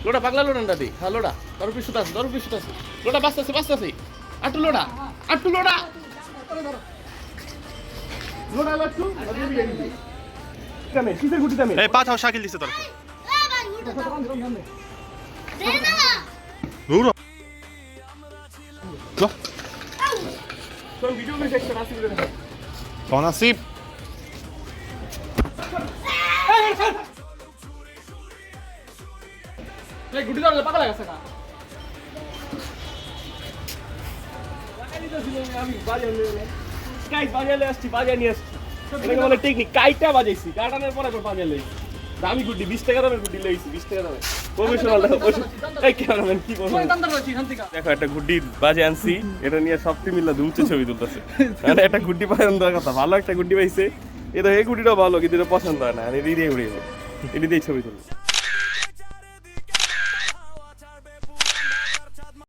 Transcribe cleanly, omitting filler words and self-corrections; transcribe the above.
লোডা পাগলা লোডা দাদি হ্যাঁ লোডা তোর পিছু আছে লোডা বাঁচতেছে আটু লোডা লোডা লাটু কিসের গুটি দামে এই পাঠাও শাকিল দিছে তোর তোর ভিডিও में सेक्शन আসি করে দেখা তনাসিব এই গুটি দাও পাগলা গেছে না আমি বাজালে আসছি বাজা নিয়ে আসছি এটাকে বলে টেকনিক কাইটা বাজাইছি কাটানোর পরে বাজালে দামি গুটি 20 টাকা দামের গুটি লইছি 20 টাকা দামে প্রফেশনাল এই ক্যামেরাম্যান কি বলবো দেখো একটা গুটি বাজে আনছি এটা নিয়ে সব টিম মিলে দুমচে ছবি তুলতেছে মানে একটা গুটি পছন্দ করার কথা ভালো একটা গুটি পাইছে এটা এই গুটিটাও ভালো কিন্তু এটা পছন্দ হয় না এটি দিয়ে উড়িয়ে এটি দিয়ে ছবি তুলছে